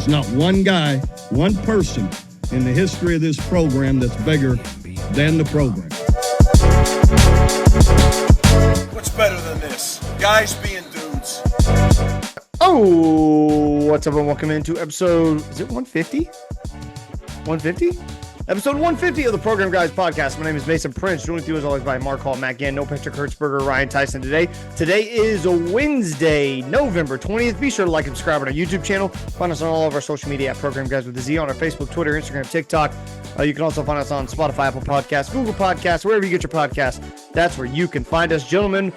There's not one guy, one person in the history of this program that's bigger than the program. What's better than this? Guys being dudes. Oh, what's up, and welcome into episode, is it 150? 150? Episode 150 of the Program Guys podcast. My name is Mason Prince, joined with you as always by Mark Hall, Matt Gann, No Patrick Hertzberger, Ryan Tyson today. Today is a Wednesday, November 20th. Be sure to like and subscribe on our YouTube channel. Find us on all of our social media at Program Guys with a Z on our Facebook, Twitter, Instagram, TikTok. You can also find us on Spotify, Apple Podcasts, Google Podcasts, wherever you get your podcasts. That's where you can find us. Gentlemen,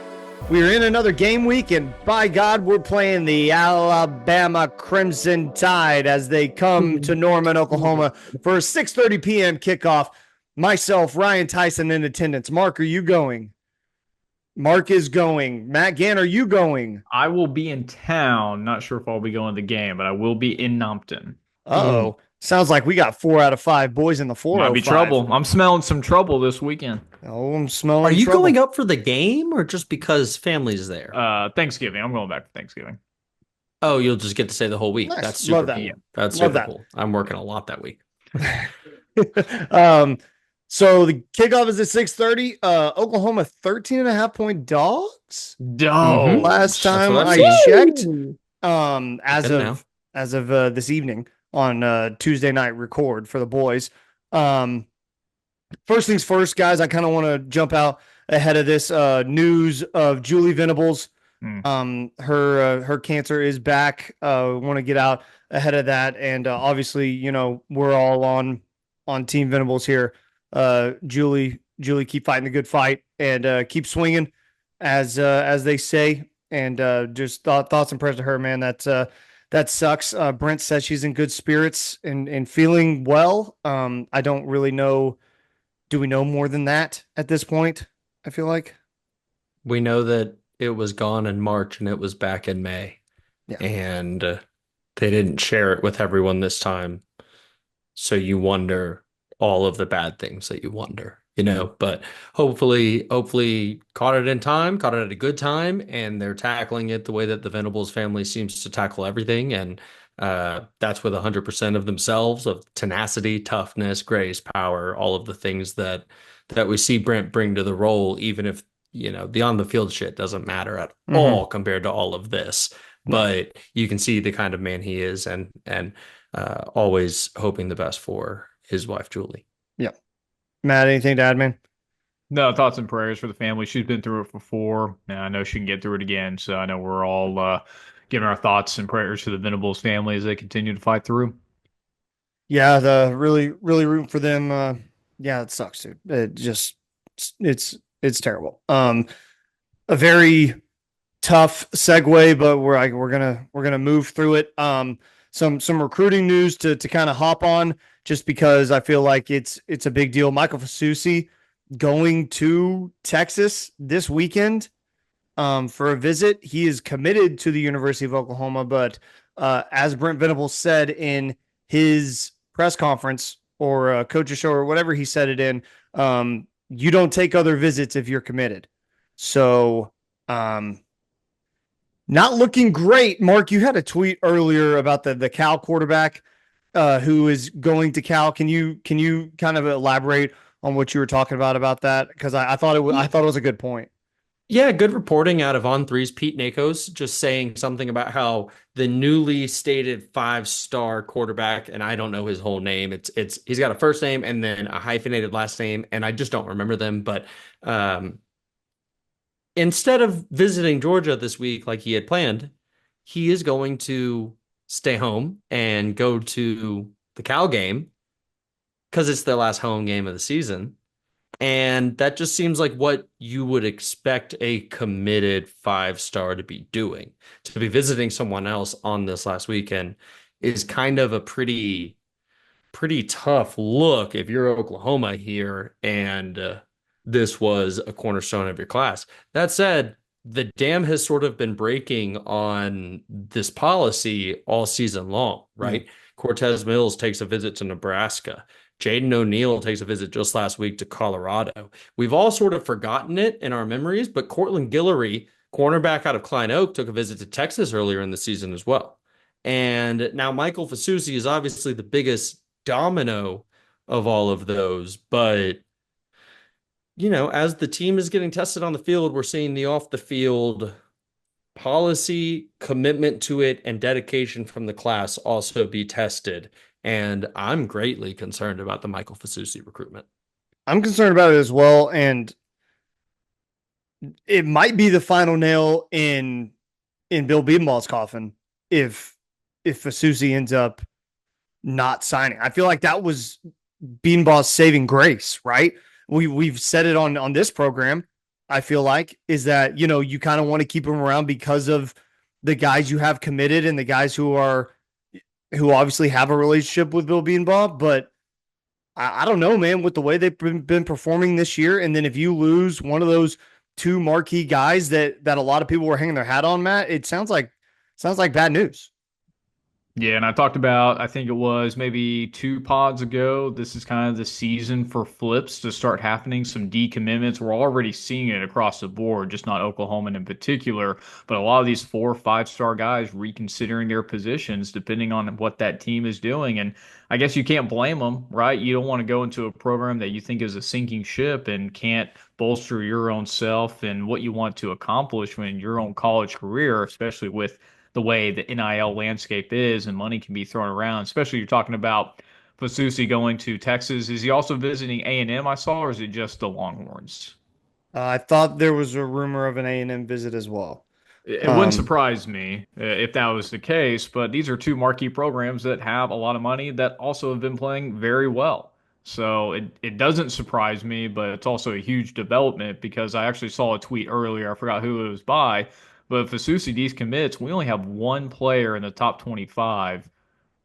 we are in another game week, and by God, we're playing the Alabama Crimson Tide as they come to Norman, Oklahoma for a 6:30 p.m. kickoff. Myself, Ryan Tyson in attendance. Mark, are you going? Mark is going. Matt Gann, are you going? I will be in town. Not sure if I'll be going to the game, but I will be in Nompton. Uh-oh. Sounds like we got 4 out of 5 boys in the 405. Might be trouble. I'm smelling some trouble this weekend. Oh, I'm smelling Are you trouble. going up for the game or just because family's there? Thanksgiving. I'm going back for Thanksgiving. Oh, you'll just get to stay the whole week. Nice. That's super Love that. cool. That's Love super that. cool. I'm working a lot that week. So the kickoff is at 6:30. Oklahoma 13.5-point dogs. No. Last time what I've I checked, Good as of this evening on Tuesday night record for the boys. First things first, guys, I kind of want to jump out ahead of this news of Julie Venables. Her cancer is back. Want to get out ahead of that, and obviously, you know, we're all on Team Venables here. Julie, keep fighting the good fight and keep swinging, as they say. And just thoughts and prayers to her, man. That sucks. Brent says she's in good spirits and feeling well. I don't really know. Do we know more than that at this point? I feel like We know that it was gone in March and it was back in May. Yeah. And they didn't share it with everyone this time. So you wonder all of the bad things that you wonder, you know, but hopefully caught it in time, caught it at a good time, and they're tackling it the way that the Venables family seems to tackle everything. And that's with 100% of themselves, of tenacity, toughness, grace, power, all of the things that we see Brent bring to the role, even if, you know, the on the field shit doesn't matter at all compared to all of this. But you can see the kind of man he is, and always hoping the best for his wife, Julie. Yeah. Matt, anything to add, man? No, thoughts and prayers for the family. She's been through it before, and I know she can get through it again. So I know we're all giving our thoughts and prayers to the Venables family as they continue to fight through. Yeah, the really rooting for them. Yeah, it sucks, dude. It just it's terrible. A very tough segue, but we're gonna move through it. Some recruiting news to kind of hop on, just because I feel like it's a big deal. Michael Fasusi going to Texas this weekend for a visit. He is committed to the University of Oklahoma, but as Brent Venables said in his press conference or coach's show or whatever he said it in, you don't take other visits if you're committed. So not looking great. Mark, you had a tweet earlier about the Cal quarterback who is going to Cal. Can you kind of elaborate on what you were talking about that? Because I thought it was a good point. Yeah, good reporting out of On3's Pete Nakos, just saying something about how the newly stated 5-star quarterback, and I don't know his whole name. It's he's got a first name and then a hyphenated last name, and I just don't remember them. But instead of visiting Georgia this week like he had planned, he is going to stay home and go to the Cal game because it's their last home game of the season. And that just seems like what you would expect a committed 5-star to be doing. To be visiting someone else on this last weekend is kind of a pretty tough look if you're Oklahoma here and this was a cornerstone of your class. That said, the dam has sort of been breaking on this policy all season long, right? Mm-hmm. Cortez Mills takes a visit to Nebraska. Jaden O'Neal takes a visit just last week to Colorado. We've all sort of forgotten it in our memories, but Cortland Guillory, cornerback out of Klein Oak, took a visit to Texas earlier in the season as well. And now Michael Fasusi is obviously the biggest domino of all of those. But, as the team is getting tested on the field, we're seeing the off the field policy, commitment to it, and dedication from the class also be tested. And I'm greatly concerned about the Michael Fasusi recruitment. I'm concerned about it as well. And it might be the final nail in Bill Bedenball's coffin if Fasusi ends up not signing. I feel like that was Bedenball's saving grace, right? We've said it on this program. I feel like is that you kind of want to keep him around because of the guys you have committed and the guys who obviously have a relationship with Bill Bedenball. But I don't know, man, with the way they've been performing this year, and then if you lose one of those two marquee guys that a lot of people were hanging their hat on, Matt, it sounds like bad news. Yeah, and I talked about, I think it was maybe 2 pods ago. This is kind of the season for flips to start happening, some decommitments. We're already seeing it across the board, just not Oklahoman in particular, but a lot of these 4 or 5 star guys reconsidering their positions depending on what that team is doing. And I guess you can't blame them, right? You don't want to go into a program that you think is a sinking ship and can't bolster your own self and what you want to accomplish in your own college career, especially with the way the NIL landscape is and money can be thrown around, especially you're talking about Fasusi going to Texas. Is he also visiting A&M, I saw, or is it just the Longhorns? I thought there was a rumor of an A&M visit as well. It wouldn't surprise me if that was the case, but these are two marquee programs that have a lot of money that also have been playing very well. So it doesn't surprise me, but it's also a huge development because I actually saw a tweet earlier. I forgot who it was by, but Fasusi decommits. We only have one player in the top 25,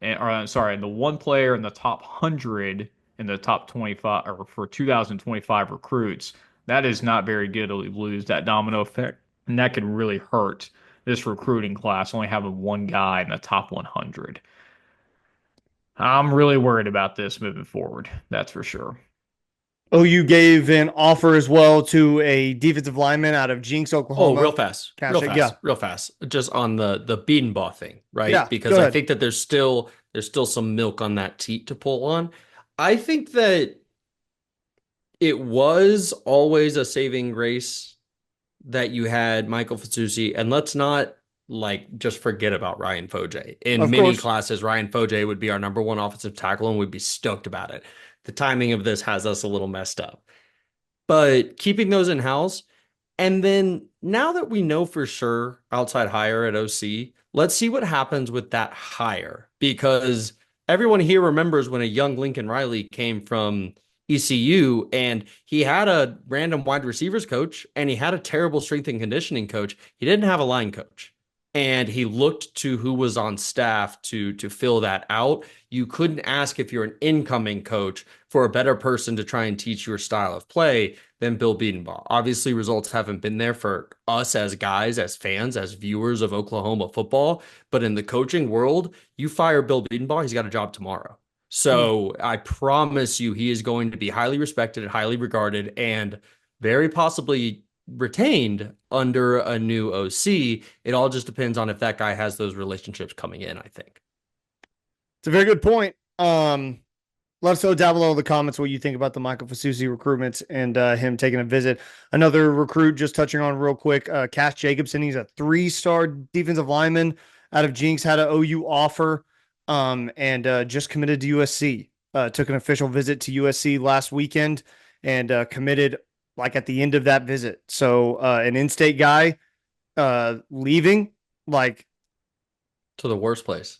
or sorry, the one player in the top 100 in the top 25 or for 2025 recruits. That is not very good to lose that domino effect, and that could really hurt this recruiting class, only having one guy in the top 100. I'm really worried about this moving forward. That's for sure. OU gave an offer as well to a defensive lineman out of Jinx, Oh, Oklahoma. real fast, Cash real it, fast, yeah. real fast. Just on the Bedenbaugh thing, right? Yeah, Because I think that there's still some milk on that teat to pull on. I think that it was always a saving grace that you had Michael Fasusi, and let's not just forget about Ryan Foje. In Of many course. classes, Ryan Foje would be our number one offensive tackle, and we'd be stoked about it. The timing of this has us a little messed up. But keeping those in house, and then now that we know for sure outside hire at OC, let's see what happens with that hire because everyone here remembers when a young Lincoln Riley came from ECU and he had a random wide receivers coach and he had a terrible strength and conditioning coach. He didn't have a line coach. And he looked to who was on staff to fill that out. You couldn't ask if you're an incoming coach for a better person to try and teach your style of play than Bill Bedenbaugh. Obviously, results haven't been there for us as guys, as fans, as viewers of Oklahoma football. But in the coaching world, you fire Bill Bedenbaugh, he's got a job tomorrow. So I promise you, he is going to be highly respected and highly regarded and very possibly retained under a new OC. It all just depends on if that guy has those relationships coming in, I think. It's a very good point. Let us know down below in the comments what you think about the Michael Fasusi recruitments and him taking a visit. Another recruit just touching on real quick, Cass Jacobson. He's a 3-star defensive lineman out of Jinx, had an OU offer and just committed to USC. Took an official visit to USC last weekend and committed like at the end of that visit. So an in-state guy leaving like To the worst place.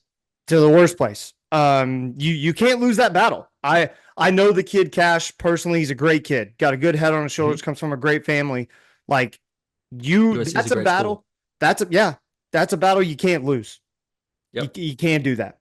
to the worst place. You can't lose that battle. I know the kid Cash personally. He's a great kid. Got a good head on his shoulders. Comes from a great family. Like USC that's is a a great battle. school. That's a battle you can't lose. Yep. You can't do that.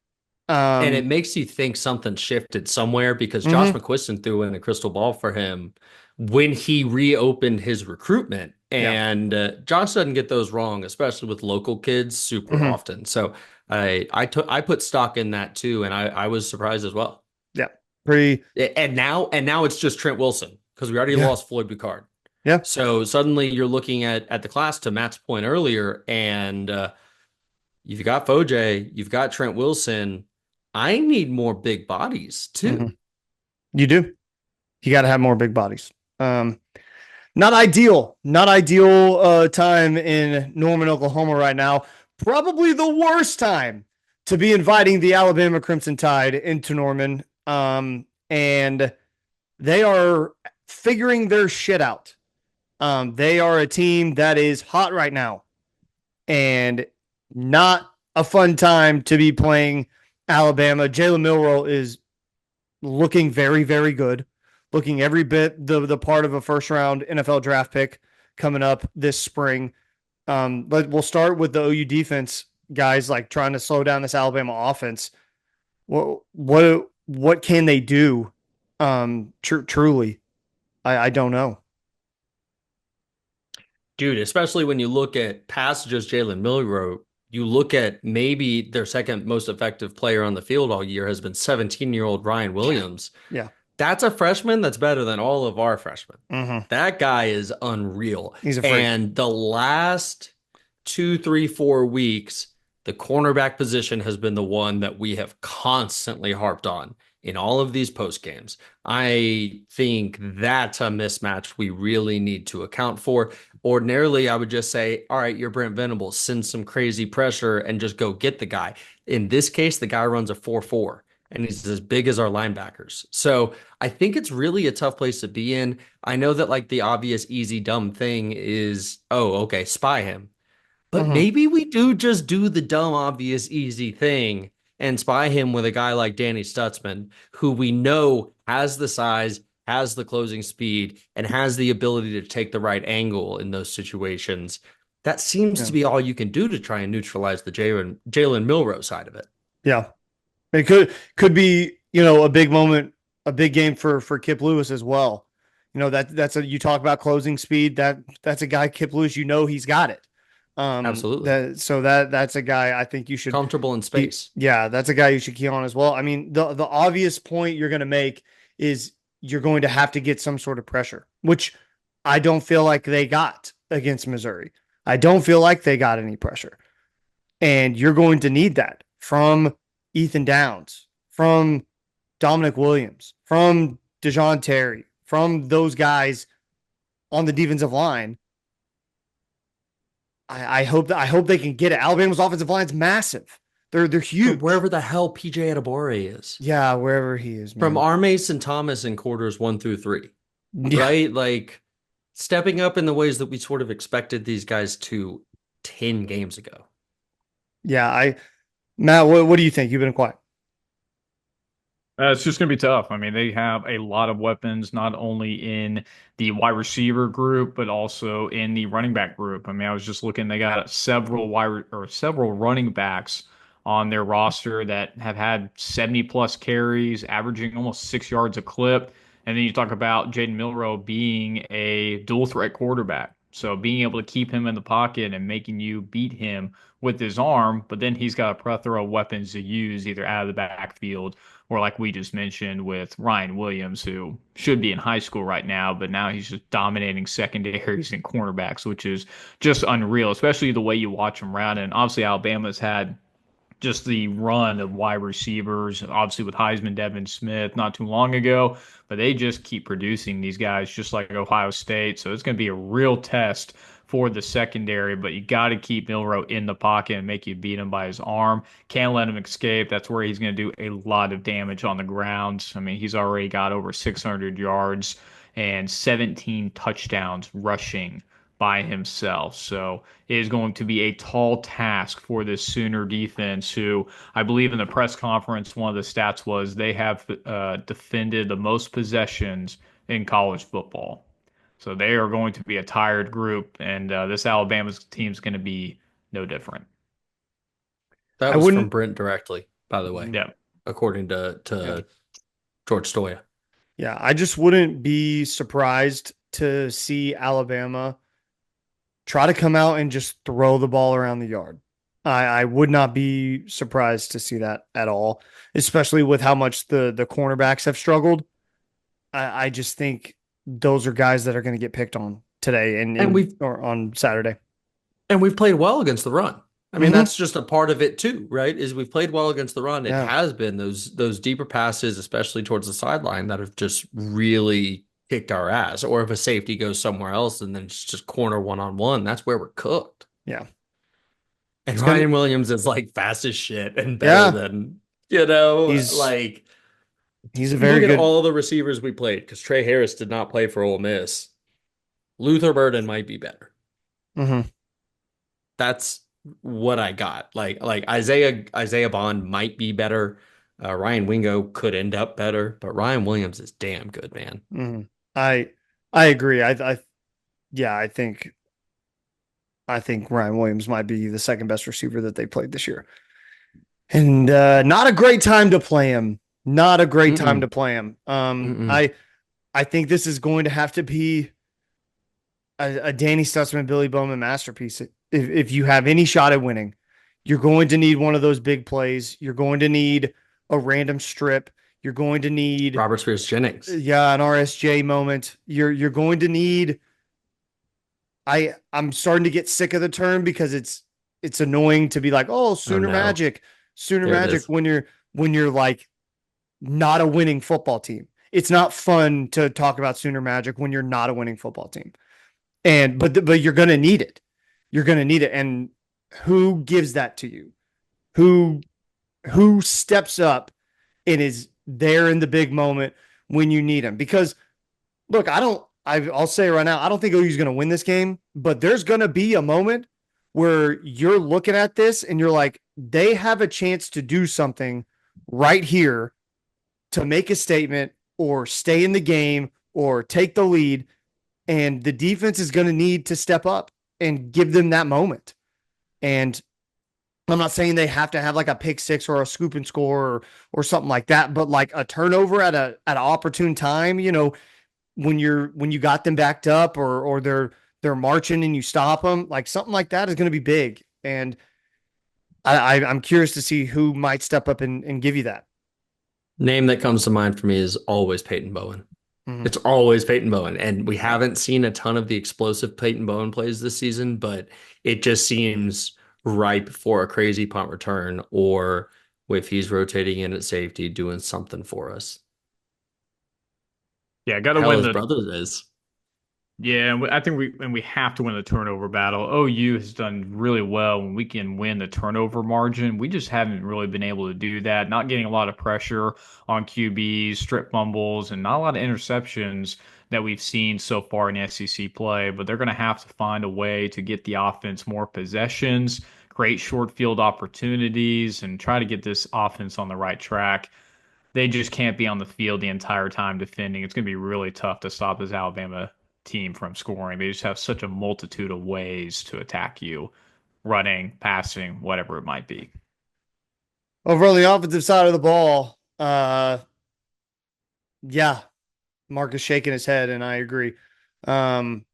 And it makes you think something shifted somewhere because Josh McQuiston threw in a crystal ball for him when he reopened his recruitment. And Josh doesn't get those wrong, especially with local kids super often. So I put stock in that too, and I was surprised as well. Yeah, pretty. And now it's just Trent Wilson because we already lost Floyd Boucard. Yeah. So suddenly you're looking at the class to Matt's point earlier, and You've got Foje, you've got Trent Wilson. I need more big bodies too. Mhm. You do. You got to have more big bodies. Not ideal. Not ideal time in Norman, Oklahoma right now. Probably the worst time to be inviting the Alabama Crimson Tide into Norman. And they are figuring their shit out. They are a team that is hot right now and not a fun time to be playing Alabama. Jalen Milroe is looking very, very good, looking every bit the part of a first round NFL draft pick coming up this spring. But we'll start with the OU defense, guys, like trying to slow down this Alabama offense. What can they do? Truly, I don't know. Dude, especially when you look at past just Jalen Milroe, you look at maybe their second most effective player on the field all year has been 17-year-old Ryan Williams. Yeah. That's a freshman that's better than all of our freshmen. Mm-hmm. That guy is unreal. He's a freak. And the last 2, 3, 4 weeks, the cornerback position has been the one that we have constantly harped on in all of these post games. I think that's a mismatch we really need to account for. Ordinarily, I would just say, all right, you're Brent Venables, send some crazy pressure and just go get the guy. In this case, the guy runs a 4.4 and he's as big as our linebackers. So I think it's really a tough place to be in. I know that like the obvious, easy, dumb thing is, oh, okay, spy him. But maybe we do just do the dumb, obvious, easy thing and spy him with a guy like Danny Stutzman, who we know has the size, has the closing speed, and has the ability to take the right angle in those situations. That seems to be all you can do to try and neutralize the Jalen Milroe side of it. Yeah. It could be, a big moment, a big game for Kip Lewis as well. You talk about closing speed, that's a guy, Kip Lewis, he's got it. Absolutely. That's a guy I think you should comfortable in space. That's a guy you should key on as well. I mean, the obvious point you're going to make is you're going to have to get some sort of pressure, which I don't feel like they got against Missouri. I don't feel like they got any pressure. And you're going to need that from Ethan Downs, from Dominic Williams, from DeJoun Terry, from those guys on the defensive line. I hope they can get it. Alabama's offensive line's massive. They're huge. From wherever the hell PJ Adebawore is. Yeah, wherever he is. Man. From Armace and Thomas in quarters 1 through 3. Yeah. Right? Like stepping up in the ways that we sort of expected these guys to 10 games ago. Yeah, Matt, what do you think? You've been quiet. It's just going to be tough. I mean, they have a lot of weapons, not only in the wide receiver group, but also in the running back group. I mean, I was just looking; they got several running backs on their roster that have had 70 plus carries, averaging almost 6 yards a clip. And then you talk about Jaden Milroe being a dual threat quarterback. So being able to keep him in the pocket and making you beat him with his arm, but then he's got a plethora of weapons to use either out of the backfield or like we just mentioned with Ryan Williams, who should be in high school right now, but now he's just dominating secondaries and cornerbacks, which is just unreal, especially the way you watch him run. And obviously Alabama's had just the run of wide receivers, obviously with Heisman, Devin Smith not too long ago, but they just keep producing these guys just like Ohio State. So it's going to be a real test for the secondary, but you got to keep Milroe in the pocket and make you beat him by his arm. Can't let him escape. That's where he's going to do a lot of damage on the ground. I mean, he's already got over 600 yards and 17 touchdowns rushing by himself. So it is going to be a tall task for this Sooner defense, who I believe in the press conference, one of the stats was they have defended the most possessions in college football. So they are going to be a tired group, and this Alabama team is going to be no different. That was from Brent directly, by the way. Yeah. According to George Stoya. Yeah, I just wouldn't be surprised to see Alabama try to come out and just throw the ball around the yard. I would not be surprised to see that at all, especially with how much the cornerbacks have struggled. I just think those are guys that are going to get picked on today or on Saturday. And we've played well against the run. I mean, Hmm. that's just a part of it too, right? Is we've played well against the run. It Yeah. has been those deeper passes, especially towards the sideline, that have just really kicked our ass. Or if a safety goes somewhere else and then it's just corner one-on-one, that's where we're cooked. Yeah. And It's gonna. Ryan Williams is like fast as shit and better Yeah. than, you know, He's like he's a very look at good. all the receivers we played because Trey Harris did not play for Ole Miss. Luther Burden might be better. Hmm. That's what I got. Like Isaiah Bond might be better. Ryan Wingo could end up better, but Ryan Williams is damn good, man. Hmm. I I agree. I yeah. I think Ryan Williams might be the second best receiver that they played this year, and not a great time to play him. Not a great time to Mm-mm, play him. mm-mm. I think this is going to have to be a Danny Stutzman, Billy Bowman masterpiece. If you have any shot at winning, you're going to need one of those big plays. You're going to need a random strip. You're going to need, Robert Spears Jennings. yeah, an RSJ moment. You're going to need. I'm starting to get sick of the term because it's annoying to be like, oh, Oh no, Sooner there it Magic is. when you're like not a winning football team. It's not fun to talk about Sooner Magic when you're not a winning football team. And but you're gonna need it. You're gonna need it. And who gives that to you? Who who steps up and is there in the big moment when you need him? Because look, I'll say right now, I don't think OU's gonna win this game, but there's gonna be a moment where you're looking at this and you're like, they have a chance to do something right here to make a statement or stay in the game or take the lead. And the defense is going to need to step up and give them that moment. And I'm not saying they have to have like a pick six or a scoop and score or something like that, but like a turnover at an opportune time, when you got them backed up or they're marching and you stop them, like something like that is going to be big. And I'm curious to see who might step up and give you that. Name that comes to mind for me is always Peyton Bowen. Mhm. It's always Peyton Bowen. And we Yeah. haven't seen a ton of the explosive Peyton Bowen plays this season, but it just seems ripe for a crazy punt return or if he's rotating in at safety, doing something for us. Yeah, got to Hell, win his the brother is. Yeah, and I think we have to win the turnover battle. OU has done really well when we can win the turnover margin. We just haven't really been able to do that. Not getting a lot of pressure on QBs, strip fumbles, and not a lot of interceptions that we've seen so far in SEC play. But they're going to have to find a way to get the offense more possessions, create short field opportunities, and try to get this offense on the right track. They just can't be on the field the entire time defending. It's going to be really tough to stop this Alabama team from scoring. They just have such a multitude of ways to attack you, running, passing, whatever it might be. Over on the offensive side of the ball, yeah, Mark is shaking his head, and I agree. Um,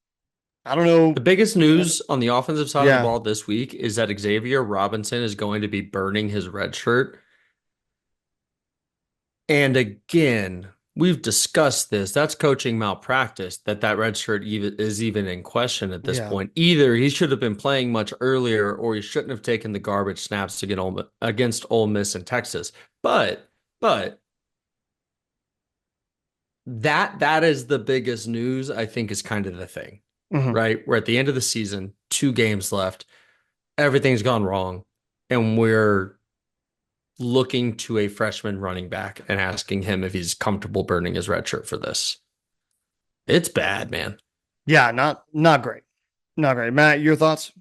I don't The know. biggest news on the offensive side of the Yeah, ball this week is that Xavier Robinson is going to be burning his red shirt. And again, we've discussed this. That's coaching malpractice that red shirt even in question at this yeah. point. Either he should have been playing much earlier or he shouldn't have taken the garbage snaps to get against Ole Miss and Texas. But that is the biggest news, I think, is kind of the thing, Hmm. right? We're at the end of the season, 2 games left, everything's gone wrong, and we're looking to a freshman running back and asking him if he's comfortable burning his red shirt for this. It's bad, man. Yeah, not great. Not great. Matt, your thoughts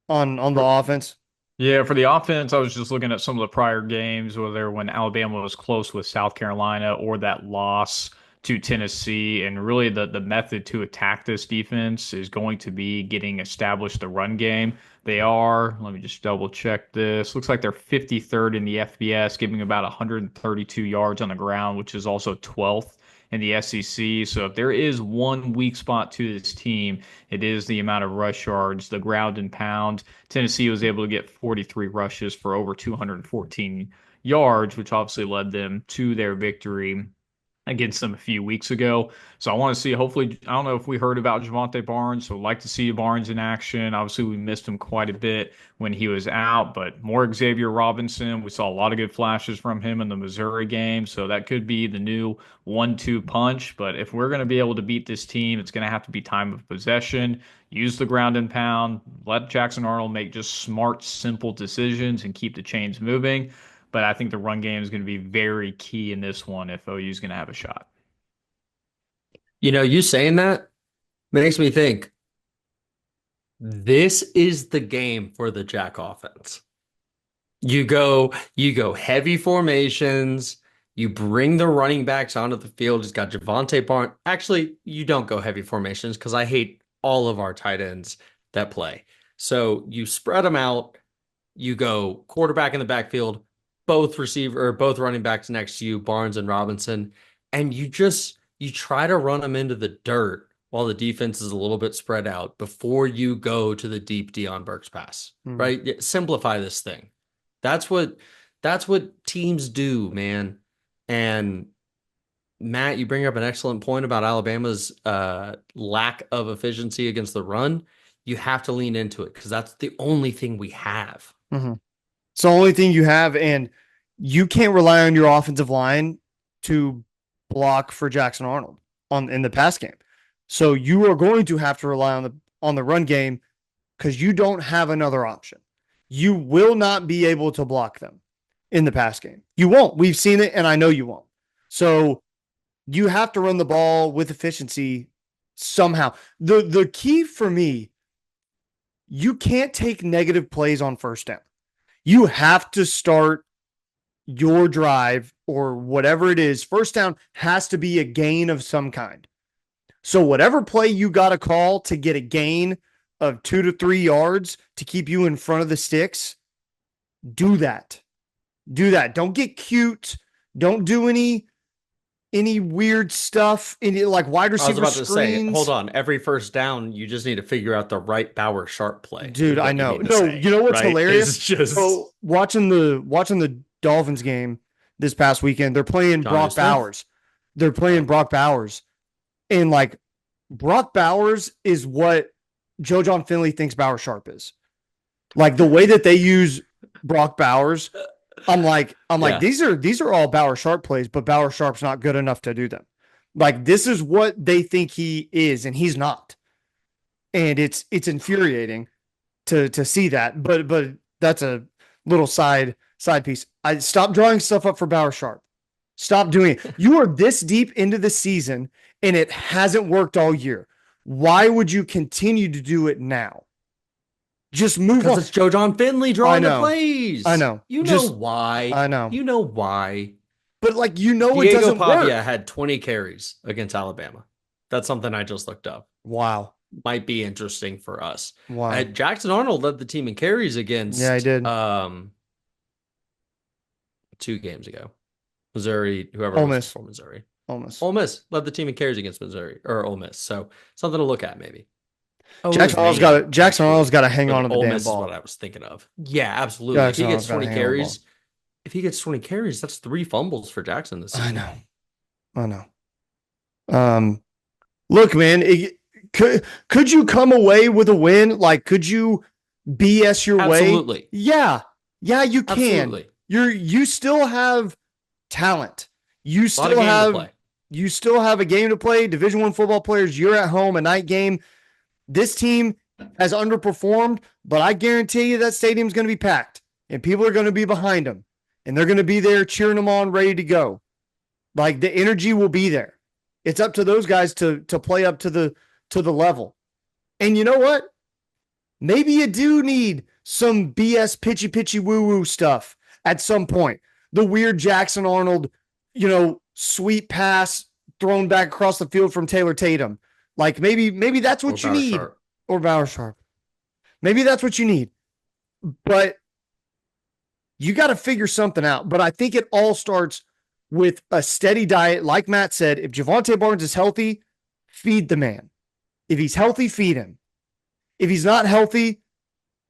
on the offense? Yeah, for the offense, I was just looking at some of the prior games, whether when Alabama was close with South Carolina or that loss to Tennessee. And really, the method to attack this defense is going to be getting established the run game. They are, let me just double check this. Looks like they're 53rd in the FBS, giving about 132 yards on the ground, which is also 12th in the SEC. So if there is one weak spot to this team, it is the amount of rush yards, the ground and pound. Tennessee was able to get 43 rushes for over 214 yards, which obviously led them to their victory. against them a few weeks ago. So I want to see, hopefully, I don't know if we heard about Javante Barnes, so I'd like to see Barnes in action. Obviously, we missed him quite a bit when he was out, but more Xavier Robinson. We saw a lot of good flashes from him in the Missouri game, so that could be the new 1-2 punch. But if we're going to be able to beat this team, it's going to have to be time of possession, use the ground and pound, let Jackson Arnold make just smart, simple decisions and keep the chains moving. But I think the run game is going to be very key in this one if OU is going to have a shot. You saying that makes me think this is the game for the Jack offense. You go heavy formations. You bring the running backs onto the field. It's got Javante Barnes. Actually, you don't go heavy formations because I hate all of our tight ends that play. So you spread them out. You go quarterback in the backfield, both running backs next to you, Barnes and Robinson, and you try to run them into the dirt while the defense is a little bit spread out before you go to the deep Deion Burks pass. Right? Simplify this thing. That's what teams do, man. And Matt, you bring up an excellent point about Alabama's lack of efficiency against the run. You have to lean into it because that's the only thing we have. Mm-hmm. It's the only thing you have, and you can't rely on your offensive line to block for Jackson Arnold in the pass game. So you are going to have to rely on the run game because you don't have another option. You will not be able to block them in the pass game. You won't. We've seen it, and I know you won't. So you have to run the ball with efficiency somehow. The key for me, you can't take negative plays on first down. You have to start your drive or whatever it is. First down has to be a gain of some kind. So whatever play you got to call to get a gain of 2 to 3 yards to keep you in front of the sticks, do that. Do that. Don't get cute. Don't do any weird stuff, any like wide receiver I was about screens. to say, hold on. Every first down, you just need to figure out the right Bauer Sharp play. Dude, I know. No, you know what's hilarious? It's just watching the Dolphins game this past weekend, they're playing Brock Bowers. They're playing Brock Bowers. And like Brock Bowers is what Joe John Finley thinks Bauer Sharp is. Like the way that they use Brock Bowers, I'm like, these are all Bauer Sharp plays, but Bauer Sharp's not good enough to do them. Like this is what they think he is, and he's not. And it's infuriating to see that. But that's a little side piece. I stop drawing stuff up for Bauer Sharp. Stop doing it. You are this deep into the season and it hasn't worked all year. Why would you continue to do it now? Just move on. Because it's Joe John Finley drawing the plays. I know. You know why. I know. You know why. But like, it Diego doesn't Pavia work. had 20 carries against Alabama. That's something I just looked up. Wow. Might be interesting for us. Wow. Jackson Arnold led the team in carries against. Yeah, he did. 2 games ago. Missouri, whoever Ole was Miss. for Missouri. Ole Miss led the team in carries against Missouri or Ole Miss. So something to look at maybe. Jackson Arnold's got to hang on to the Ole damn Miss ball. is what I was thinking of. Yeah, absolutely. Jackson If he gets Arnold's 20 gotta hang on the carries, that's 3 fumbles for Jackson this season. I know. Look, man, could you come away with a win? Like, could you BS your way? Absolutely. Yeah, you can. Absolutely. You still have talent. You still have a game to play. Division I football players, you're at home, a night game. This team has underperformed, but I guarantee you that stadium's going to be packed and people are going to be behind them and they're going to be there cheering them on, ready to go. Like the energy will be there. It's up to those guys to play up to the level. And you know what? Maybe you do need some BS pitchy woo-woo stuff at some point. The weird Jackson Arnold, sweet pass thrown back across the field from Taylor Tatum. Like maybe that's what you need. Or Bauer Sharp. Maybe that's what you need. But you got to figure something out. But I think it all starts with a steady diet. Like Matt said, if Javante Barnes is healthy, feed the man. If he's healthy, feed him. If he's not healthy,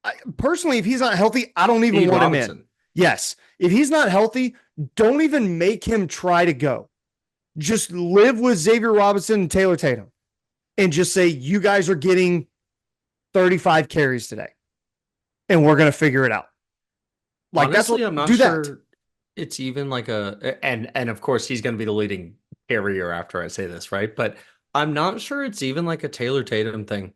if he's not healthy, I don't even want him in. Yes. If he's not healthy, don't even make him try to go. Just live with Xavier Robinson and Taylor Tatum and just say, you guys are getting 35 carries today and we're going to figure it out. Like, Honestly, I'm not do that. sure it's even like and of course he's going to be the leading carrier after I say this, right? But I'm not sure it's even like a Taylor Tatum thing.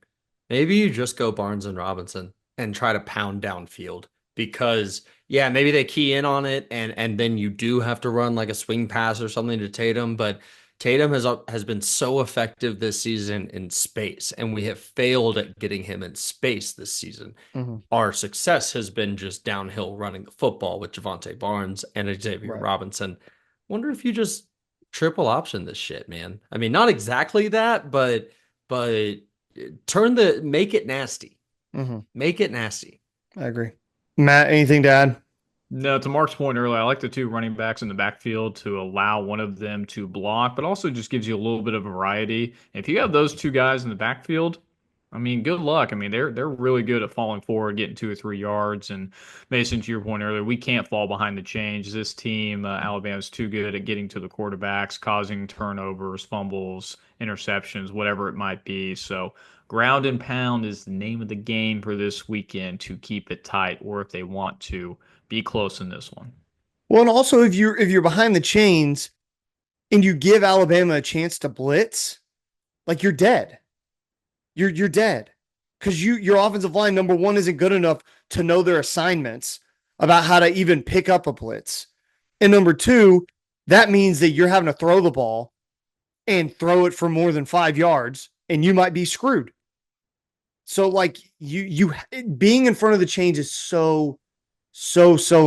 Maybe you just go Barnes and Robinson and try to pound downfield because yeah, maybe they key in on it and then you do have to run like a swing pass or something to Tatum, but Tatum has been so effective this season in space, and we have failed at getting him in space this season. Mm-hmm. Our success has been just downhill running the football with Javonte Barnes and Xavier Right. Robinson. Wonder if you just triple option this shit, man. I mean, not exactly that, but make it nasty. Mm-hmm. Make it nasty. I agree. Matt, anything to add? No, to Mark's point earlier, I like the two running backs in the backfield to allow one of them to block, but also just gives you a little bit of variety. If you have those two guys in the backfield, I mean, good luck. I mean, they're really good at falling forward, getting 2 or 3 yards. And Mason, to your point earlier, we can't fall behind the change. This team, Alabama's too good at getting to the quarterbacks, causing turnovers, fumbles, interceptions, whatever it might be. So ground and pound is the name of the game for this weekend to keep it tight, or if they want to be close in this one. Well, and also if you're behind the chains and you give Alabama a chance to blitz, like you're dead. You're dead. Because your offensive line, number one, isn't good enough to know their assignments about how to even pick up a blitz. And number two, that means that you're having to throw the ball and throw it for more than 5 yards, and you might be screwed. So like you being in front of the chains is so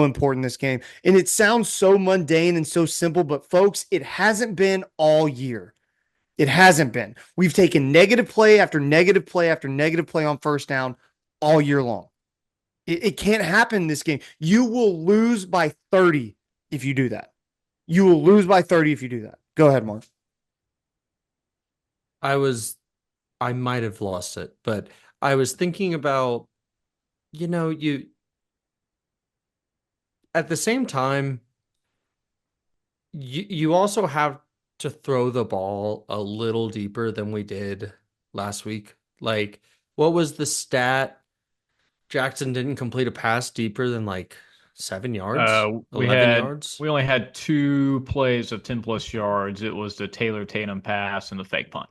important in this game. And it sounds so mundane and so simple, but folks, it hasn't been all year. It hasn't been. We've taken negative play after negative play after negative play on first down all year long. It can't happen in this game. You will lose by 30 if you do that. You will lose by 30 if you do that. Go ahead, Mark. I might have lost it, but I was thinking about, you at the same time, you also have to throw the ball a little deeper than we did last week. Like, what was the stat? Jackson didn't complete a pass deeper than like 7 yards, 11 yards. We only had 2 plays of 10+ yards. It was the Taylor Tatum pass and the fake punt.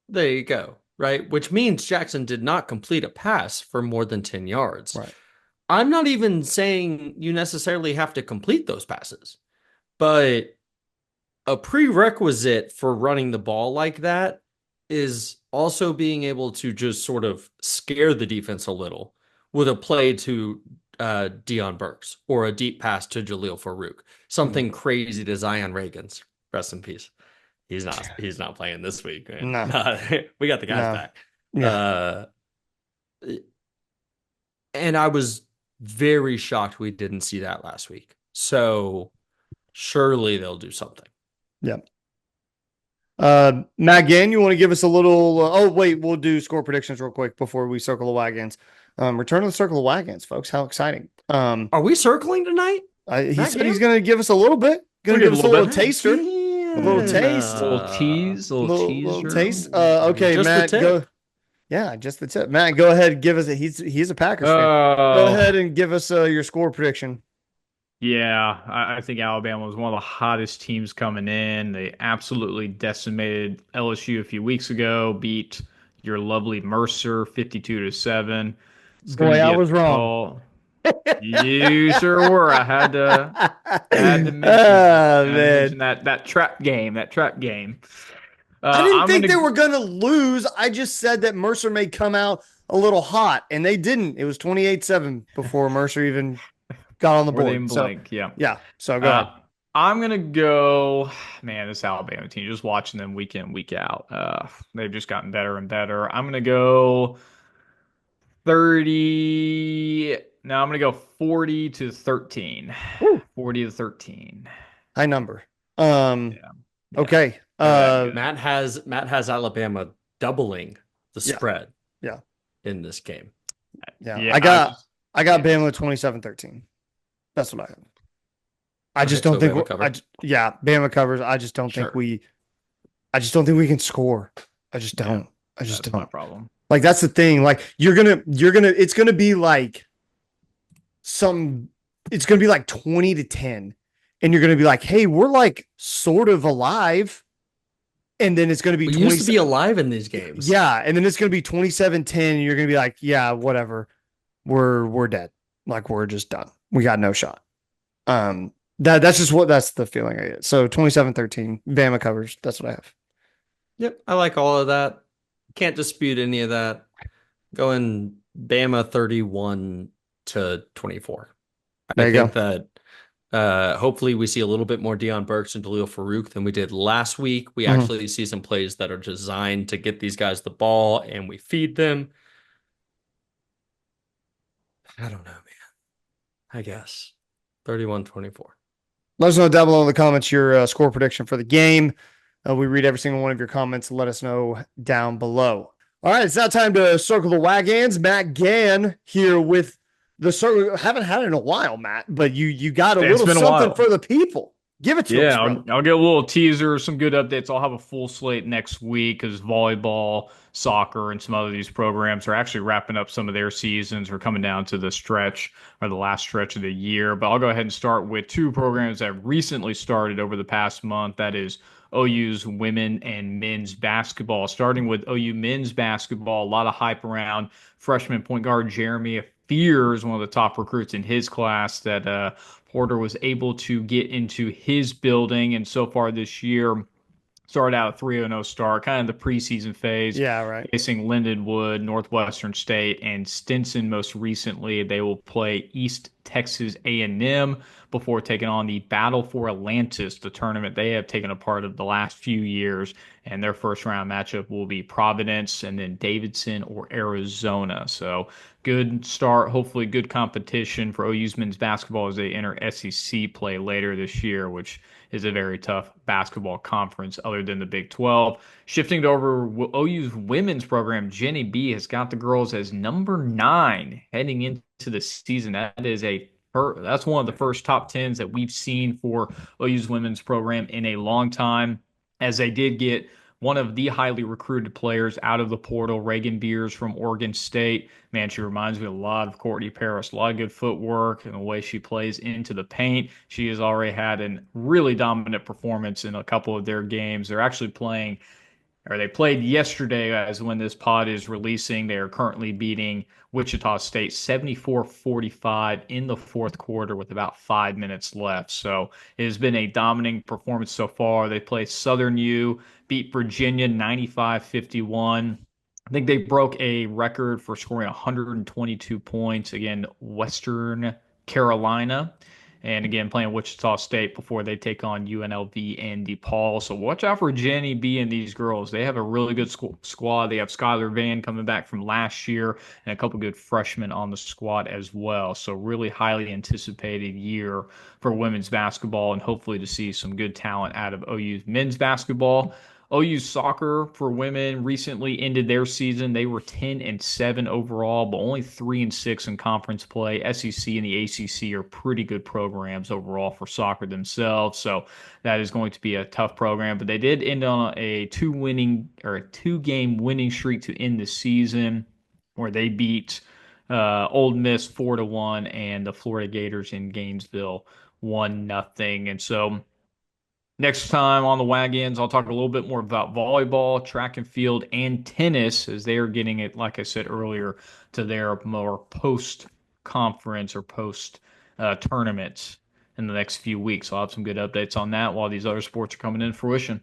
There you go. Right. Which means Jackson did not complete a pass for more than 10 yards. Right. I'm not even saying you necessarily have to complete those passes, but a prerequisite for running the ball like that is also being able to just sort of scare the defense a little with a play to Deion Burks or a deep pass to Jaleel Farouk, something crazy to Zion Reagans. Rest in peace. He's not playing this week, man. No. We got the guys back. Yeah. And I was very shocked we didn't see that last week. So surely they'll do something. Yeah. Matt Gann, you want to give us a little? Oh, wait, we'll do score predictions real quick before we circle the wagons. Return to the circle of wagons, folks. How exciting! Are we circling tonight? He said he's going to give us a little bit. Going to give us a little taster. Yeah. A little taste. A little tease, a little teaser. Little taste. Okay, Just Matt, the tip. go. Yeah, just the tip. Matt, go ahead and give us he's a Packers fan. Go ahead and give us your score prediction. Yeah, I think Alabama was one of the hottest teams coming in. They absolutely decimated LSU a few weeks ago, beat your lovely Mercer 52-7. It's gonna Boy, be I a was wrong. You sure were. I had to mention, mention that trap game. I didn't I'm think gonna- they were going to lose. I just said that Mercer may come out a little hot, and they didn't. It was 28-7 before Mercer even got on the Were they board. in So, blank? Yeah. yeah. So go ahead. I'm gonna go. Man, this Alabama team. Just watching them week in, week out. They've just gotten better and better. I'm gonna go 30. No, I'm gonna go 40-13. Woo. 40-13. High number. Yeah. Okay. Matt has Alabama doubling the spread. Yeah. In this game. Yeah. Yeah, I got Bama 27-13. That's what I have. I Okay, just don't so think Bama cover. yeah, Bama covers. Sure. I just don't think we can score. I just Yeah, don't. I just that's my don't. problem. Like that's the thing. Like it's gonna be like some it's gonna be like 20-10. And you're gonna be like, hey, we're like sort of alive. And then it's gonna be We used to be 27. alive in these games. Yeah, and then it's gonna be 27-10, and you're gonna be like, yeah, whatever. We're dead. Like we're just done. We got no shot. That's the feeling I get. So 27-13, Bama covers. That's what I have. Yep, I like all of that. Can't dispute any of that. Going Bama 31-24. I There you think go. that hopefully we see a little bit more Deion Burks and Dalil Farouk than we did last week. We Mhm. actually see some plays that are designed to get these guys the ball and we feed them. I don't know, man. I guess 31-24. Let us know down below in the comments your score prediction for the game. We read every single one of your comments. Let us know down below. All right, it's now time to circle the wagons. Matt Gann here with the circle. Haven't had it in a while, Matt, but you got a Yeah, it's little been a something while. for the people. Give it to us, Yeah, bro. I'll get a little teaser, some good updates. I'll have a full slate next week because volleyball, soccer, and some other of these programs are actually wrapping up some of their seasons or coming down to the stretch or the last stretch of the year. But I'll go ahead and start with two programs that recently started over the past month. That is OU's women and men's basketball. Starting with OU men's basketball, a lot of hype around freshman point guard Jeremy Fears, one of the top recruits in his class that Porter was able to get into his building. And so far this year, started out 3-0 start, kind of the preseason phase, Yeah, right. facing Lindenwood, Northwestern State, and Stinson. Most recently, they will play East Texas A&M before taking on the Battle for Atlantis, the tournament they have taken a part of the last few years. And their first round matchup will be Providence and then Davidson or Arizona. So good start, hopefully good competition for OU's men's basketball as they enter SEC play later this year, which is a very tough basketball conference other than the Big 12. Shifting to over OU's women's program, Jenny B has got the girls as number 9 heading into the season. That's one of the first top 10s that we've seen for OU's women's program in a long time, as they did get one of the highly recruited players out of the portal, Reagan Beers from Oregon State. Man, she reminds me a lot of Courtney Paris. A lot of good footwork and the way she plays into the paint. She has already had a really dominant performance in a couple of their games. They're actually playing, or they played yesterday as when this pod is releasing. They are currently beating Wichita State 74-45 in the fourth quarter with about 5 minutes left. So it has been a dominating performance so far. They played Southern U, beat Virginia 95-51. I think they broke a record for scoring 122 points. Again, Western Carolina. And again, playing Wichita State before they take on UNLV and DePaul. So watch out for Jenny B and these girls. They have a really good squad. They have Skylar Van coming back from last year and a couple good freshmen on the squad as well. So really highly anticipated year for women's basketball and hopefully to see some good talent out of OU's men's basketball. OU soccer for women recently ended their season. They were 10-7 overall, but only 3-6 in conference play. SEC and the ACC are pretty good programs overall for soccer themselves. So that is going to be a tough program. But they did end on a two-game winning streak to end the season, where they beat Old Miss 4-1 and the Florida Gators in Gainesville 1-0. And so next time on the wagons, I'll talk a little bit more about volleyball, track and field, and tennis as they are getting it, like I said earlier, to their more post conference or post tournaments in the next few weeks. I'll have some good updates on that while these other sports are coming in fruition.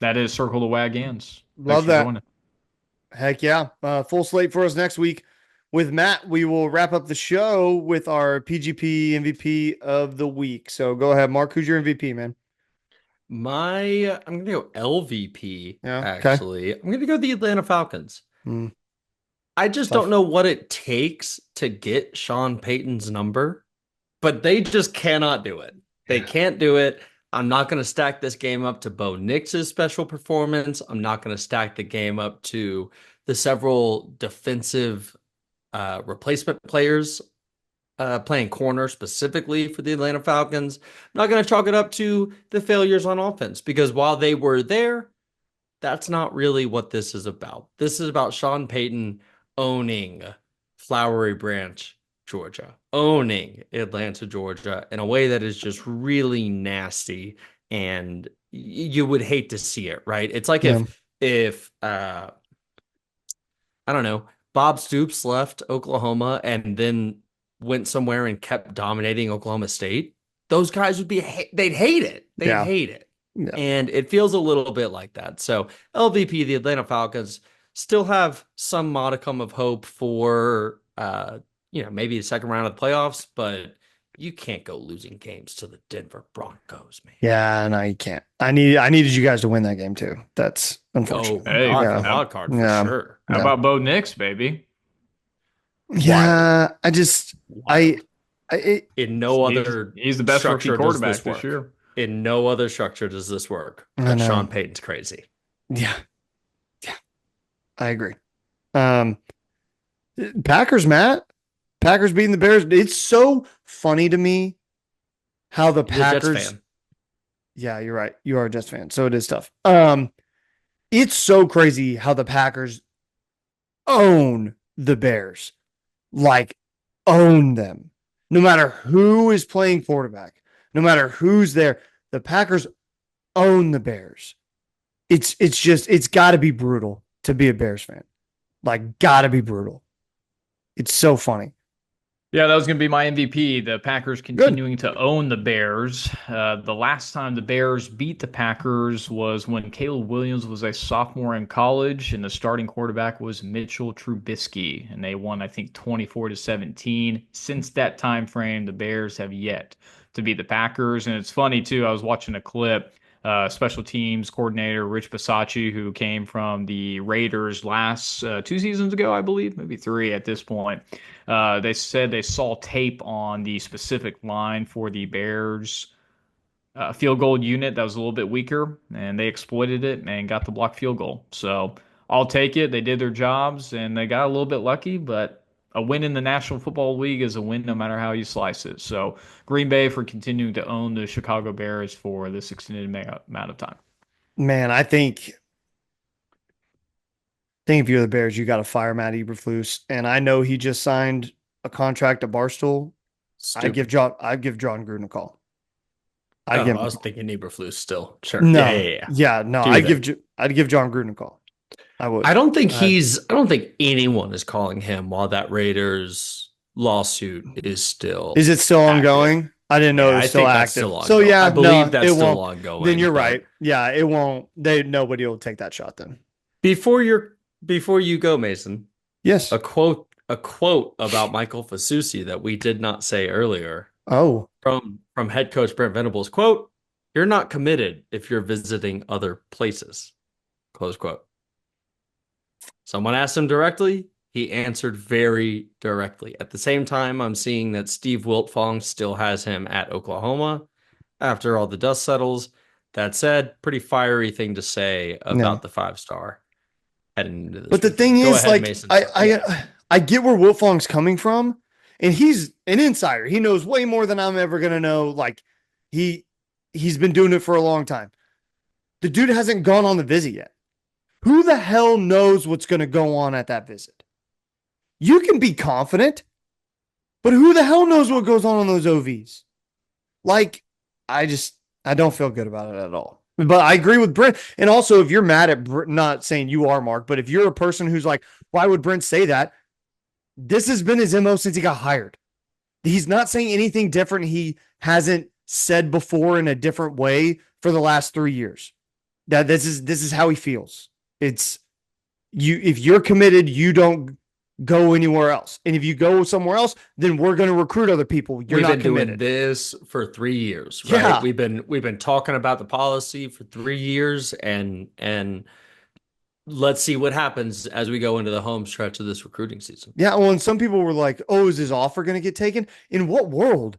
That is Circle the Wagons. Thanks Love for that. joining. Heck yeah. Full slate for us next week. With Matt, we will wrap up the show with our PGP MVP of the week. So go ahead, Mark. Who's your MVP, man? I'm gonna go LVP, Yeah. Okay. actually. I'm gonna go the Atlanta Falcons. Mm, I just don't tough. know what it takes to get Sean Payton's number, but they just cannot do it. They can't do it. I'm not going to stack this game up to Bo Nix's special performance. I'm not going to stack the game up to the several defensive replacement players playing corner specifically for the Atlanta Falcons. I'm not going to chalk it up to the failures on offense because while they were there, that's not really what this is about. This is about Sean Payton owning Flowery Branch, Georgia, owning Atlanta, Georgia in a way that is just really nasty and you would hate to see it, right? It's like Yeah. if I don't know, Bob Stoops left Oklahoma and then went somewhere and kept dominating Oklahoma State. Those guys would be they'd hate it. They'd Yeah. hate it. Yeah. And it feels a little bit like that. So LVP, the Atlanta Falcons, still have some modicum of hope for maybe the second round of the playoffs, but you can't go losing games to the Denver Broncos, man. Yeah, no, you can't. I needed you guys to win that game too. That's Oh, unfortunate. Hey, not yeah. the wild card for Yeah. sure. How about Bo Nix, baby? Yeah, In no other He's the best rookie structure does quarterback this work. this year. In no other structure does this work. I But know. Sean Payton's crazy. yeah, I agree. Packers, Matt. Packers beating the Bears. It's so funny to me how the He's a Jets Packers. fan. Yeah, you're right. You are a Jets fan, so it is tough. It's so crazy how the Packers own the Bears, like own them. No matter who is playing quarterback, no matter who's there, the Packers own the Bears. It's got to be brutal to be a Bears fan. Like, got to be brutal. It's so funny. Yeah, that was going to be my MVP. The Packers continuing to own the Bears. The last time the Bears beat the Packers was when Caleb Williams was a sophomore in college, and the starting quarterback was Mitchell Trubisky, and they won, I think, 24-17. Since that time frame, the Bears have yet to beat the Packers, and it's funny too. I was watching a clip. Special teams coordinator Rich Bisaccia, who came from the Raiders last 2 seasons ago, I believe, maybe 3 at this point. They said they saw tape on the specific line for the Bears field goal unit that was a little bit weaker, and they exploited it and got the blocked field goal. So I'll take it. They did their jobs, and they got a little bit lucky, but a win in the National Football League is a win no matter how you slice it. So Green Bay for continuing to own the Chicago Bears for this extended amount of time. Man, I think if you're the Bears, you got to fire Matt Eberflus. And I know he just signed a contract at Barstool. I'd give John Gruden a call. I was thinking Eberflus still. Sure. No, Do I'd give John Gruden a call. I would. I don't think anyone is calling him while that Raiders lawsuit is still. Is it still active. ongoing? I didn't know it was still active. So yeah, I believe that's it still won't. ongoing. Then you're right. Yeah, it won't. Nobody will take that shot then. Before you go, Mason. Yes. A quote about Michael Fasusi that we did not say earlier. Oh. From head coach Brent Venables, quote, "You're not committed if you're visiting other places." Close quote. Someone asked him directly. He answered very directly. At the same time, I'm seeing that Steve Wiltfong still has him at Oklahoma after all the dust settles. That said, pretty fiery thing to say about the 5-star heading into this. But the thing is, like, Mason. I get where Wiltfong's coming from, and he's an insider. He knows way more than I'm ever gonna know. Like, he's been doing it for a long time. The dude hasn't gone on the visit yet. Who the hell knows what's going to go on at that visit? You can be confident, but who the hell knows what goes on those OVs? Like, I don't feel good about it at all. But I agree with Brent. And also, if you're mad at Brent, not saying you are, Mark, but if you're a person who's like, why would Brent say that? This has been his MO since he got hired. He's not saying anything different he hasn't said before in a different way for the last 3 years. That this is how he feels. It's you. If you're committed, you don't go anywhere else. And if you go somewhere else, then we're going to recruit other people. We've not committed. Doing this for 3 years, right? Yeah. We've been talking about the policy for 3 years, and let's see what happens as we go into the home stretch of this recruiting season. Yeah. Well, and some people were like, "Oh, is his offer going to get taken?" In what world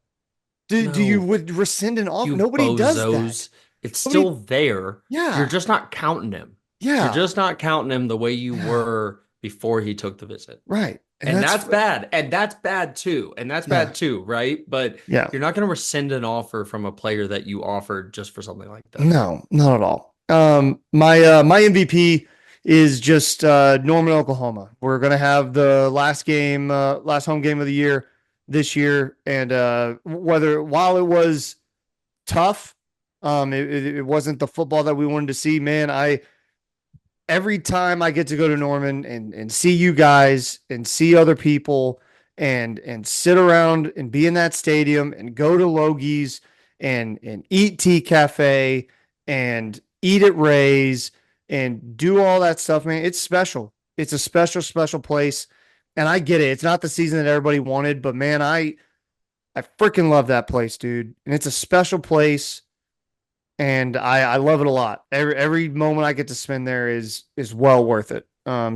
do you would rescind an offer? Nobody does that. It's still there. Yeah. You're just not counting him. Yeah. You're just not counting him the way you were before he took the visit. Right. And that's bad. And that's bad too. And that's Yeah. bad too, right? But Yeah. you're not going to rescind an offer from a player that you offered just for something like that. No, not at all. My MVP is just Norman, Oklahoma. We're gonna have the last home game of the year this year, and while it was tough, it wasn't the football that we wanted to see. Man, every time I get to go to Norman and see you guys and see other people and sit around and be in that stadium and go to Logie's and eat Tea Cafe and eat at Ray's and do all that stuff, man, it's special. It's a special, special place. And I get it. It's not the season that everybody wanted, but man, I freaking love that place, dude. And it's a special place. And I love it a lot. Every moment I get to spend there is well worth it.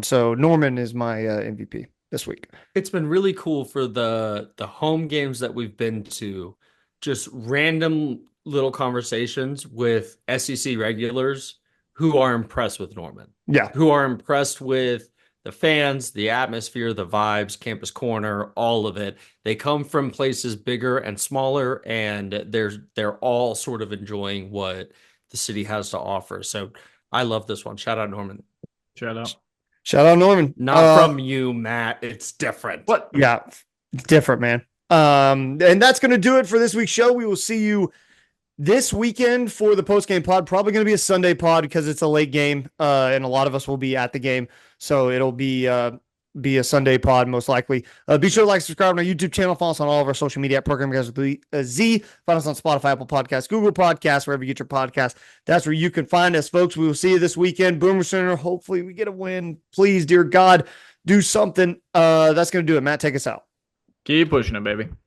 So Norman is my MVP this week. It's been really cool for the home games that we've been to, just random little conversations with SEC regulars who are impressed with Norman. Yeah. Who are impressed with the fans, the atmosphere, the vibes, Campus Corner, all of it. They come from places bigger and smaller, and they're all sort of enjoying what the city has to offer. So I love this one. Shout out Norman. Shout out. Shout out Norman. Not from you, Matt. It's different. What? Yeah, it's different, man. And that's going to do it for this week's show. We will see you this weekend for the post-game pod. Probably going to be a Sunday pod because it's a late game, and a lot of us will be at the game. So it'll be a Sunday pod most likely. Be sure to like, subscribe on our YouTube channel. Follow us on all of our social media at Program Guys with Z. Find us on Spotify, Apple Podcasts, Google Podcasts, wherever you get your podcast. That's where you can find us, folks. We will see you this weekend. Boomer Center. Hopefully we get a win. Please, dear God, do something. That's going to do it. Matt, take us out. Keep pushing it, baby.